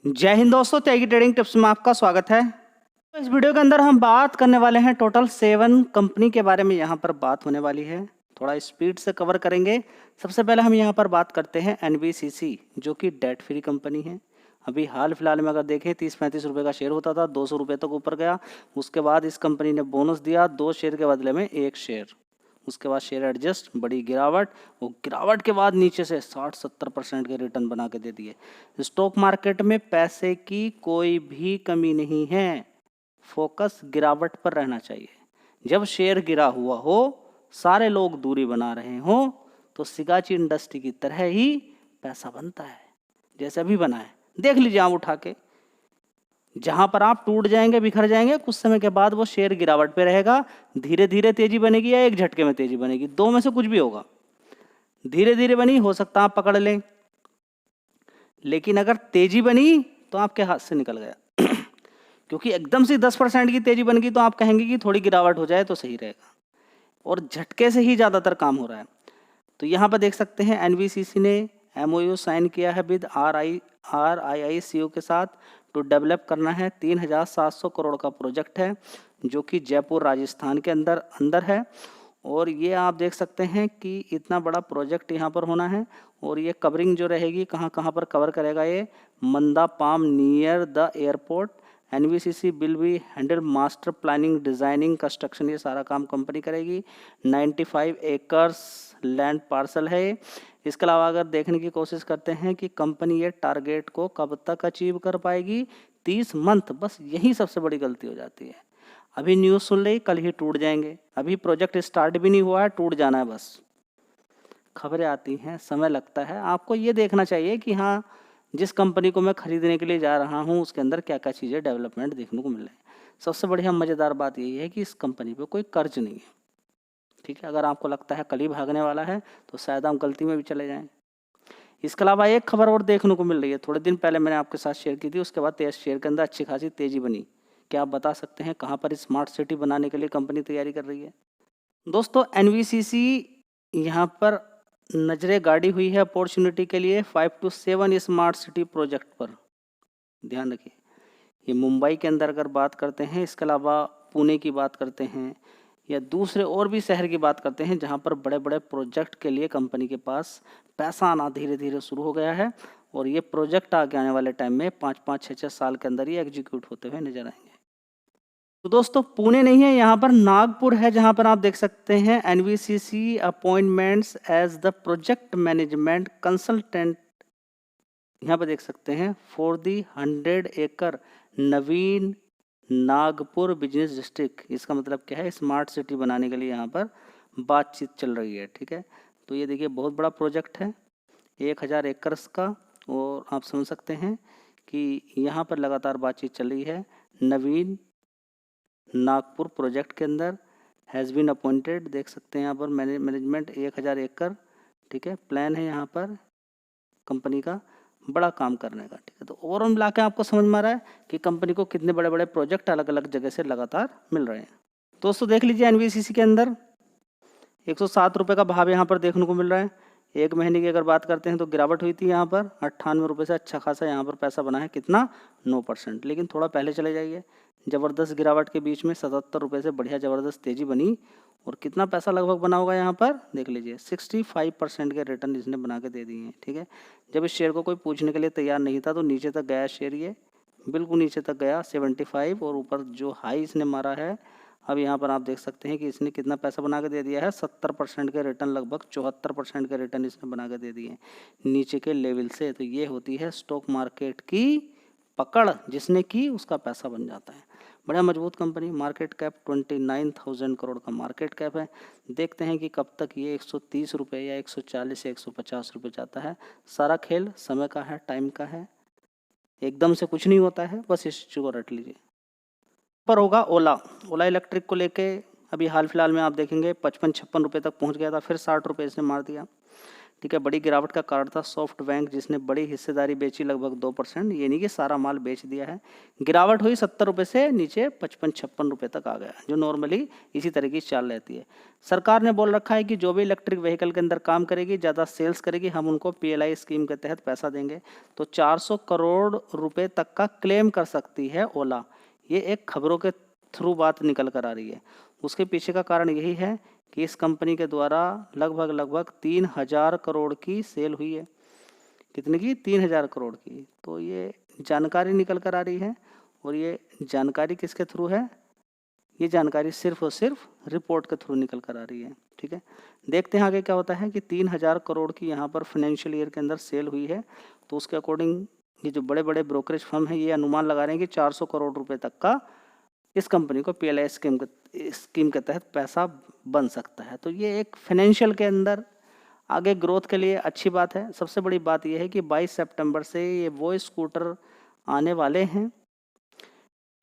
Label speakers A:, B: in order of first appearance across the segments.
A: जय हिंद दोस्तों, त्यागी trading tips में आपका स्वागत है। तो इस वीडियो के अंदर हम बात करने वाले हैं टोटल 7 कंपनी के बारे में। यहाँ पर बात होने वाली है, थोड़ा स्पीड से कवर करेंगे। सबसे पहले हम यहाँ पर बात करते हैं एनबीसीसी, जो कि डेट फ्री कंपनी है। अभी हाल फिलहाल में अगर देखें 30-35 रुपये का शेयर होता था, 200 रुपये तक ऊपर गया। उसके बाद इस कंपनी ने बोनस दिया 2 शेयर के बदले में 1 शेयर। उसके बाद शेयर एडजस्ट, बड़ी गिरावट। वो गिरावट के बाद नीचे से 60-70% के रिटर्न बना के दे दिए। स्टॉक मार्केट में पैसे की कोई भी कमी नहीं है, फोकस गिरावट पर रहना चाहिए। जब शेयर गिरा हुआ हो, सारे लोग दूरी बना रहे हो, तो सिगाची इंडस्ट्री की तरह ही पैसा बनता है, जैसे अभी बना है। देख लीजिए आप उठा के, जहां पर आप टूट जाएंगे, बिखर जाएंगे, कुछ समय के बाद वो शेयर गिरावट पे रहेगा। धीरे धीरे तेजी बनेगी या एक झटके में तेजी बनेगी, दो में से कुछ भी होगा। धीरे धीरे बनी, हो सकता आप पकड़ लें, लेकिन अगर तेजी बनी तो आपके हाथ से निकल गया। क्योंकि एकदम से 10% की तेजी बन गई तो आप कहेंगे कि थोड़ी गिरावट हो जाए तो सही रहेगा, और झटके से ही ज़्यादातर काम हो रहा है। तो यहाँ पर देख सकते हैं एनबीसीसी ने एमओयू साइन किया है विद RIICO के साथ टू डेवलप करना है। 3700 करोड़ का प्रोजेक्ट है, जो कि जयपुर राजस्थान के अंदर है। और ये आप देख सकते हैं कि इतना बड़ा प्रोजेक्ट यहाँ पर होना है। और ये कवरिंग जो रहेगी, कहाँ कहाँ पर कवर करेगा ये, Mandapam near the airport. NBCC will be handle master planning, designing, construction, ये सारा काम कंपनी करेगी। 95 एकर्स लैंड पार्सल है। इसके अलावा अगर देखने की कोशिश करते हैं कि कंपनी ये टारगेट को कब तक अचीव कर पाएगी, 30 मंथ, बस यही सबसे बड़ी गलती हो जाती है। अभी न्यूज़ सुन ली, कल ही टूट जाएंगे। अभी प्रोजेक्ट स्टार्ट भी नहीं हुआ है, टूट जाना है बस। खबरें आती हैं, समय लगता है। आपको ये देखना चाहिए कि हाँ, जिस कंपनी को मैं खरीदने के लिए जा रहा हूँ उसके अंदर क्या क्या चीज़ें डेवलपमेंट देखने को मिल रहे हैं। सबसे बढ़िया मज़ेदार बात यही है कि इस कंपनी पे कोई कर्ज नहीं है। ठीक है, अगर आपको लगता है कल ही भागने वाला है तो शायद आप गलती में भी चले जाएं। इसके अलावा एक खबर और देखने को मिल रही है, थोड़े दिन पहले मैंने आपके साथ शेयर की थी, उसके बाद शेयर के अंदर अच्छी खासी तेजी बनी। क्या आप बता सकते हैं कहाँ पर स्मार्ट सिटी बनाने के लिए कंपनी तैयारी कर रही है? दोस्तों, एनवीसीसी यहाँ पर नजरें गाड़ी हुई है अपॉर्चुनिटी के लिए 5 to 7 स्मार्ट सिटी प्रोजेक्ट पर। ध्यान रखिए, ये मुंबई के अंदर अगर बात करते हैं, इसके अलावा पुणे की बात करते हैं, या दूसरे और भी शहर की बात करते हैं जहाँ पर बड़े बड़े प्रोजेक्ट के लिए कंपनी के पास पैसा आना धीरे धीरे शुरू हो गया है। और ये प्रोजेक्ट आगे आने वाले टाइम में 5-5, 6-6 साल के अंदर ही एग्जीक्यूट होते हुए नजर आएंगे। तो दोस्तों, पुणे नहीं है, यहाँ पर नागपुर है, जहाँ पर आप देख सकते हैं NVCC appointments as the project management consultant. यहाँ पर देख सकते हैं फॉर दी 100 एकड़ नवीन नागपुर बिजनेस डिस्ट्रिक्ट। इसका मतलब क्या है, स्मार्ट सिटी बनाने के लिए यहाँ पर बातचीत चल रही है। ठीक है, तो ये देखिए बहुत बड़ा प्रोजेक्ट है, 1000 एकड़ का। और आप समझ सकते हैं कि यहाँ पर लगातार बातचीत चल रही है। नवीन नागपुर प्रोजेक्ट के अंदर हैज़ बीन अपॉइंटेड, देख सकते हैं यहाँ पर मैनेजमेंट 1000 एकड़। ठीक है, प्लान है यहाँ पर कंपनी का बड़ा काम करने का। ठीक है, तो ओवरऑल मिला के आपको समझ में आ रहा है कि कंपनी को कितने बड़े बड़े प्रोजेक्ट अलग अलग जगह से लगातार मिल रहे हैं। दोस्तों, देख लीजिए एनवीसीसी के अंदर 107 रुपये का भाव यहाँ पर देखने को मिल रहा है। एक महीने की अगर बात करते हैं तो गिरावट हुई थी यहाँ पर 98 रुपये से, अच्छा खासा यहाँ पर पैसा बना है, कितना, 9%। लेकिन थोड़ा पहले चले जाइए, ज़बरदस्त गिरावट के बीच में 77 रुपये से बढ़िया ज़बरदस्त तेज़ी बनी। और कितना पैसा लगभग बना होगा यहाँ पर, देख लीजिए 65% के रिटर्न इसने बना के दे दिए हैं। ठीक है, जब इस शेयर को कोई पूछने के लिए तैयार नहीं था तो नीचे तक गया शेयर, ये बिल्कुल नीचे तक गया 75, और ऊपर जो हाई इसने मारा है, अब यहाँ पर आप देख सकते हैं कि इसने कितना पैसा बना के दे दिया है, 70% के रिटर्न, लगभग 74% के रिटर्न इसने बना के दे दिए नीचे के लेवल से। तो ये होती है स्टॉक मार्केट की पकड़, जिसने की उसका पैसा बन जाता है। बड़ा मजबूत कंपनी, मार्केट कैप 29,000 करोड़ का मार्केट कैप है। देखते हैं कि कब तक ये 130 रुपये या 140 या 150 रुपये जाता है। सारा खेल समय का है, टाइम का है, एकदम से कुछ नहीं होता है, बस इस चीज़ को रट लीजिए। पर होगा ओला इलेक्ट्रिक को लेके अभी हाल फिलहाल में आप देखेंगे 55-56 रुपये तक पहुंच गया था, फिर 60 रुपये इसने मार दिया। ठीक है। बड़ी गिरावट का कारण था सॉफ्ट बैंक, जिसने बड़ी हिस्सेदारी बेची, लगभग 2%। ये नहीं कि सारा माल बेच दिया है। गिरावट हुई 70 रुपये से नीचे 55-56 रुपये तक आ गया, जो नॉर्मली इसी तरह की चाल रहती है। सरकार ने बोल रखा है कि जो भी इलेक्ट्रिक व्हीकल के अंदर काम करेगी, ज़्यादा सेल्स करेगी, हम उनको PLI स्कीम के तहत पैसा देंगे। तो 400 करोड़ रुपये तक का क्लेम कर सकती है ओला। ये एक खबरों के थ्रू बात निकल कर आ रही है। उसके पीछे का कारण यही है कि इस कंपनी के द्वारा लगभग 3000 करोड़ की सेल हुई है। कितने की? 3000 करोड़ की। तो ये जानकारी निकल कर आ रही है, और ये जानकारी किसके थ्रू है? ये जानकारी सिर्फ और सिर्फ रिपोर्ट के थ्रू निकल कर आ रही है। ठीक है, देखते हैं आगे क्या होता है कि 3000 करोड़ की यहाँ पर फाइनेंशियल ईयर के अंदर सेल हुई है। तो उसके अकॉर्डिंग ये जो बड़े बड़े ब्रोकरेज फर्म हैं, ये अनुमान लगा रहे हैं कि 400 करोड़ रुपये तक का इस कंपनी को PLI स्कीम के तहत पैसा बन सकता है। तो ये एक फाइनेंशियल के अंदर आगे ग्रोथ के लिए अच्छी बात है। सबसे बड़ी बात यह है कि 22 सितंबर से ये वो स्कूटर आने वाले हैं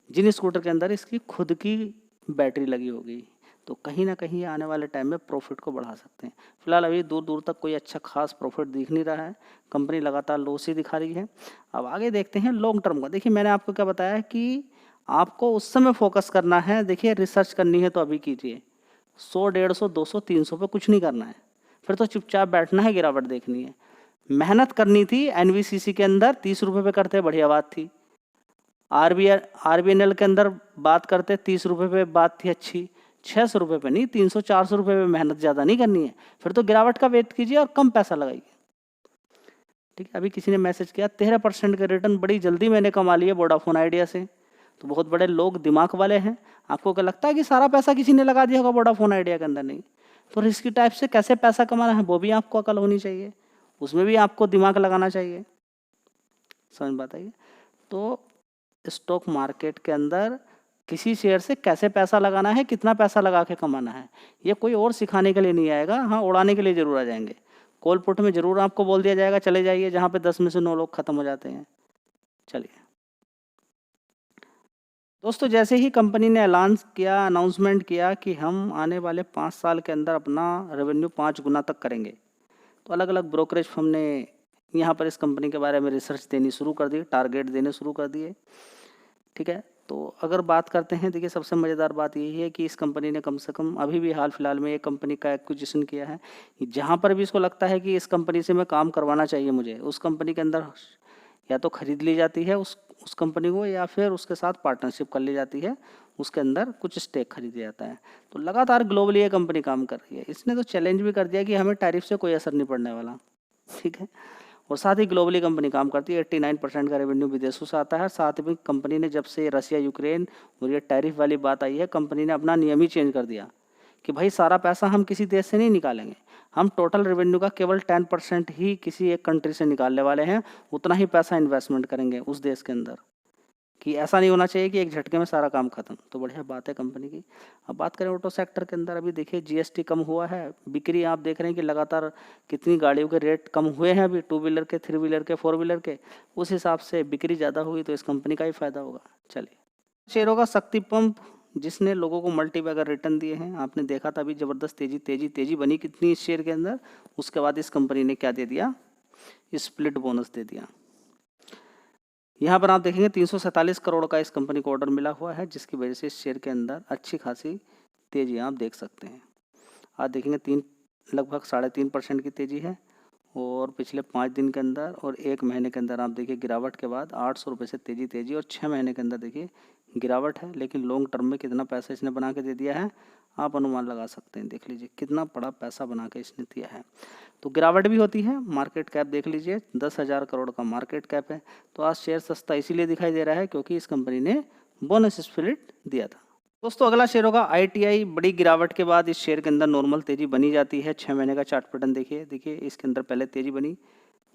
A: जिन स्कूटर के अंदर इसकी खुद की बैटरी लगी होगी। तो कहीं ना कहीं आने वाले टाइम में प्रॉफिट को बढ़ा सकते हैं। फिलहाल अभी दूर दूर तक कोई अच्छा खास प्रॉफिट दिख नहीं रहा है, कंपनी लगातार लॉस ही दिखा रही है। अब आगे देखते हैं लॉन्ग टर्म का। देखिए, मैंने आपको क्या बताया है कि आपको उस समय फोकस करना है। देखिए, रिसर्च करनी है तो अभी कीजिए। 100, 150, 200, 300 पे कुछ नहीं करना है, फिर तो चुपचाप बैठना है, गिरावट देखनी है। मेहनत करनी थी। NVCC के अंदर 30 रुपये पे करते, बढ़िया बात थी। RBNL के अंदर बात करते 30 रुपये पे, बात थी अच्छी। 600 रुपये पे नहीं, 300, 400 रुपये पे मेहनत ज़्यादा नहीं करनी है। फिर तो गिरावट का वेट कीजिए और कम पैसा लगाइए। ठीक है, अभी किसी ने मैसेज किया 13% के रिटर्न बड़ी जल्दी मैंने कमा लिया वोडाफोन आइडिया से। तो बहुत बड़े लोग दिमाग वाले हैं। आपको क्या लगता है कि सारा पैसा किसी ने लगा दिया होगा वोडाफोन आइडिया के अंदर? नहीं। तो रिस्की टाइप से कैसे पैसा कमाना है वो भी आपको अकल होनी चाहिए, उसमें भी आपको दिमाग लगाना चाहिए। समझ बात आई? तो स्टॉक मार्केट के अंदर किसी शेयर से कैसे पैसा लगाना है, कितना पैसा लगा के कमाना है, ये कोई और सिखाने के लिए नहीं आएगा। हाँ, उड़ाने के लिए जरूर आ जाएंगे। कॉल पुट में जरूर आपको बोल दिया जाएगा चले जाइए, जहाँ पे 10 में से 9 लोग खत्म हो जाते हैं। चलिए दोस्तों, जैसे ही कंपनी ने अनाउंसमेंट किया कि हम आने वाले 5 साल के अंदर अपना रेवेन्यू 5 गुना तक करेंगे, तो अलग अलग ब्रोकरेज फर्म ने यहाँ पर इस कंपनी के बारे में रिसर्च देनी शुरू कर दी, टारगेट देने शुरू कर दिए। ठीक है, तो अगर बात करते हैं, देखिए सबसे मज़ेदार बात यही है कि इस कंपनी ने कम से कम अभी भी हाल फिलहाल में एक कंपनी का एक्विजिशन किया है। जहाँ पर भी इसको लगता है कि इस कंपनी से मैं काम करवाना चाहिए मुझे, उस कंपनी के अंदर या तो खरीद ली जाती है उस कंपनी को, या फिर उसके साथ पार्टनरशिप कर ली जाती है, उसके अंदर कुछ स्टेक खरीद लिया जाता है। तो लगातार ग्लोबली ये कंपनी काम कर रही है। इसने तो चैलेंज भी कर दिया कि हमें टैरिफ से कोई असर नहीं पड़ने वाला। ठीक है, और साथ ही ग्लोबली कंपनी काम करती है। 89% का रेवेन्यू विदेशों से आता है। साथ में कंपनी ने जब से रसिया यूक्रेन और ये टैरिफ वाली बात आई है, कंपनी ने अपना नियम ही चेंज कर दिया कि भाई सारा पैसा हम किसी देश से नहीं निकालेंगे, हम टोटल रेवेन्यू का केवल 10% ही किसी एक कंट्री से निकालने वाले हैं। उतना ही पैसा इन्वेस्टमेंट करेंगे उस देश के अंदर, कि ऐसा नहीं होना चाहिए कि एक झटके में सारा काम खत्म। तो बढ़िया बात है कंपनी की। अब बात करें ऑटो सेक्टर के अंदर, अभी देखिए GST कम हुआ है, बिक्री आप देख रहे हैं कि लगातार कितनी गाड़ियों के रेट कम हुए हैं अभी, 2 व्हीलर के, 3 व्हीलर के, 4 व्हीलर के। उस हिसाब से बिक्री ज़्यादा हुई तो इस कंपनी का ही फायदा होगा। चलिए, शेयरों का शक्ति पंप जिसने लोगों को मल्टीबैगर रिटर्न दिए हैं, आपने देखा था अभी जबरदस्त तेजी बनी कितनी इस शेयर के अंदर। उसके बाद इस कंपनी ने क्या दे दिया? स्प्लिट बोनस दे दिया। यहाँ पर आप देखेंगे 347 करोड़ का इस कंपनी को ऑर्डर मिला हुआ है, जिसकी वजह से इस शेयर के अंदर अच्छी खासी तेजी आप देख सकते हैं। आज देखेंगे लगभग 3.5% की तेजी है, और पिछले 5 दिन के अंदर और 1 महीने के अंदर आप देखिए गिरावट के बाद 800 रुपये से तेजी, और 6 महीने के अंदर देखिए गिरावट है। लेकिन लॉन्ग टर्म में कितना पैसा इसने बना के दे दिया है आप अनुमान लगा सकते हैं। देख लीजिए कितना बड़ा पैसा बना के इसने दिया है। तो गिरावट भी होती है। मार्केट कैप देख लीजिए, 10,000 करोड़ का मार्केट कैप है। तो आज शेयर सस्ता इसीलिए दिखाई दे रहा है क्योंकि इस कंपनी ने बोनस स्प्लिट दिया था। दोस्तों, अगला शेयर होगा ITI। बड़ी गिरावट के बाद इस शेयर के अंदर नॉर्मल तेजी बनी जाती है। 6 महीने का चार्ट पैटर्न देखिए इसके अंदर पहले तेजी बनी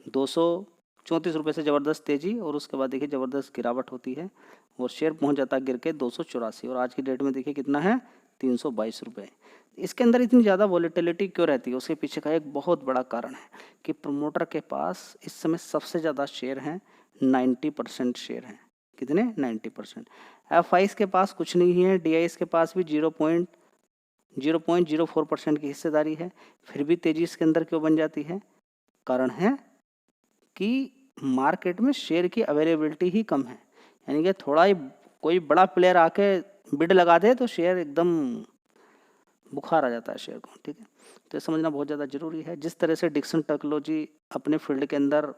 A: 234 रुपये से ज़बरदस्त तेजी, और उसके बाद देखिए ज़बरदस्त गिरावट होती है और शेयर पहुंच जाता है गिर के 284, और आज की डेट में देखिए कितना है 322 रुपये। इसके अंदर इतनी ज़्यादा वॉलेटिलिटी क्यों रहती है? उसके पीछे का एक बहुत बड़ा कारण है कि प्रमोटर के पास इस समय सबसे ज़्यादा शेयर हैं, 90% शेयर हैं। कितने? 90%। FIs के पास कुछ नहीं है, DIs के पास भी 0.04% की हिस्सेदारी है। फिर भी तेजी इसके अंदर क्यों बन जाती है? कारण है कि मार्केट में शेयर की अवेलेबिलिटी ही कम है, यानी कि थोड़ा ही कोई बड़ा प्लेयर आके बिड लगा दे तो शेयर एकदम बुखार आ जाता है शेयर को, ठीक है। तो ये समझना बहुत ज़्यादा ज़रूरी है। जिस तरह से डिक्सन टेक्नोलॉजी अपने फील्ड के अंदर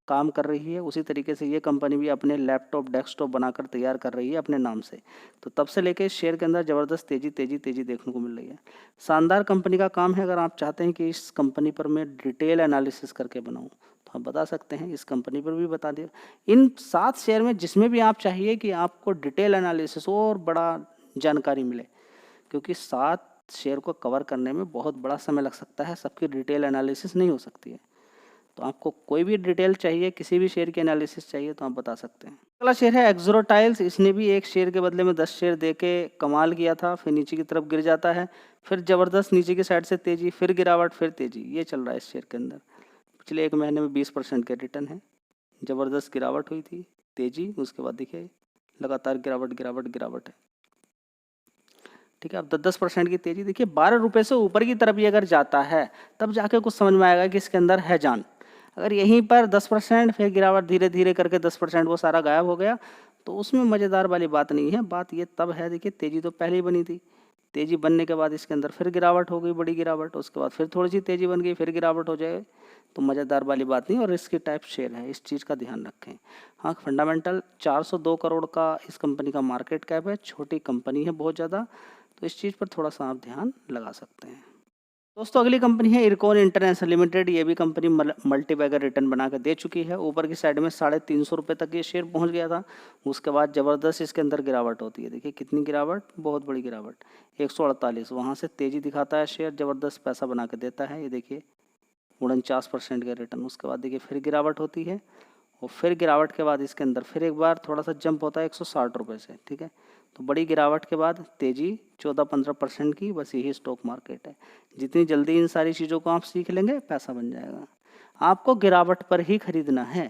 A: काम कर रही है, उसी तरीके से ये कंपनी भी अपने लैपटॉप डेस्कटॉप बनाकर तैयार कर रही है अपने नाम से। तो तब से लेके इस शेयर के अंदर ज़बरदस्त तेज़ी तेज़ी तेज़ी देखने को मिल रही है। शानदार कंपनी का काम है। अगर आप चाहते हैं कि इस कंपनी पर मैं डिटेल एनालिसिस करके बनाऊँ तो आप बता सकते हैं, इस कंपनी पर भी बता दिया। इन 7 शेयर में जिसमें भी आप चाहिए कि आपको डिटेल एनालिसिस और बड़ा जानकारी मिले, क्योंकि 7 शेयर को कवर करने में बहुत बड़ा समय लग सकता है, सबकी डिटेल एनालिसिस नहीं हो सकती है। तो आपको कोई भी डिटेल चाहिए, किसी भी शेयर की एनालिसिस चाहिए तो आप बता सकते हैं। अगला शेयर है एक्सोरो टाइल्स। इसने भी एक शेयर के बदले में 10 शेयर देके कमाल किया था, फिर नीचे की तरफ गिर जाता है, फिर ज़बरदस्त नीचे की साइड से तेज़ी, फिर गिरावट, फिर तेज़ी। ये चल रहा है इस शेयर के अंदर। पिछले 1 महीने में 20% के रिटर्न है। ज़बरदस्त गिरावट हुई थी, तेज़ी, उसके बाद देखिए लगातार गिरावट गिरावट गिरावट है, ठीक है। अब 10% की तेज़ी देखिए, 12 रुपये से ऊपर की तरफ ये अगर जाता है तब जाके कुछ समझ में आएगा कि इसके अंदर है जान। अगर यहीं पर 10% फिर गिरावट धीरे धीरे करके 10% वो सारा गायब हो गया तो उसमें मज़ेदार वाली बात नहीं है। बात ये तब है, देखिए तेज़ी तो पहले ही बनी थी, तेज़ी बनने के बाद इसके अंदर फिर गिरावट हो गई, बड़ी गिरावट, उसके बाद फिर थोड़ी सी तेज़ी बन गई, फिर गिरावट हो जाए तो मज़ेदार वाली बात नहीं। और रिस्की टाइप शेयर है, इस चीज़ का ध्यान रखें। हाँ, फंडामेंटल 402 करोड़ का इस कंपनी का मार्केट कैप है, छोटी कंपनी है बहुत ज़्यादा, तो इस चीज़ पर थोड़ा सा आप ध्यान लगा सकते हैं। दोस्तों अगली कंपनी है इरकॉन इंटरनेशनल लिमिटेड। ये भी कंपनी मल्टी बैगर रिटर्न बना कर दे चुकी है। ऊपर की साइड में 350 रुपये तक ये शेयर पहुंच गया था, उसके बाद ज़बरदस्त इसके अंदर गिरावट होती है। देखिए कितनी गिरावट, बहुत बड़ी गिरावट, 148। वहाँ से तेज़ी दिखाता है शेयर, ज़बरदस्त पैसा बना के देता है। ये देखिए 49% का रिटर्न। उसके बाद देखिए फिर गिरावट होती है और फिर गिरावट के बाद इसके अंदर फिर एक बार थोड़ा सा जंप होता है 160 रुपये से, ठीक है। तो बड़ी गिरावट के बाद तेज़ी 14-15% की, बस यही स्टॉक मार्केट है। जितनी जल्दी इन सारी चीज़ों को आप सीख लेंगे पैसा बन जाएगा। आपको गिरावट पर ही खरीदना है।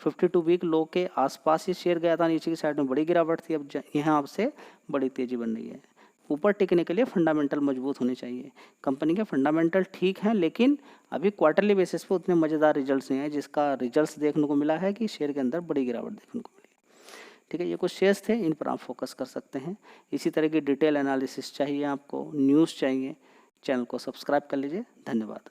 A: 52 वीक लो के आसपास ये शेयर गया था, नीचे की साइड में बड़ी गिरावट थी, अब यहाँ आपसे बड़ी तेज़ी बन रही है। ऊपर टिकने के लिए फंडामेंटल मजबूत होने चाहिए। कंपनी के फंडामेंटल ठीक हैं, लेकिन अभी क्वार्टरली बेसिस पे उतने मज़ेदार रिजल्ट्स नहीं है, जिसका रिजल्ट्स देखने को मिला है कि शेयर के अंदर बड़ी गिरावट देखने को मिली। ठीक है, ये कुछ शेयर्स थे, इन पर आप फोकस कर सकते हैं। इसी तरह की डिटेल एनालिसिस चाहिए आपको, न्यूज़ चाहिए, चैनल को सब्सक्राइब कर लीजिए। धन्यवाद।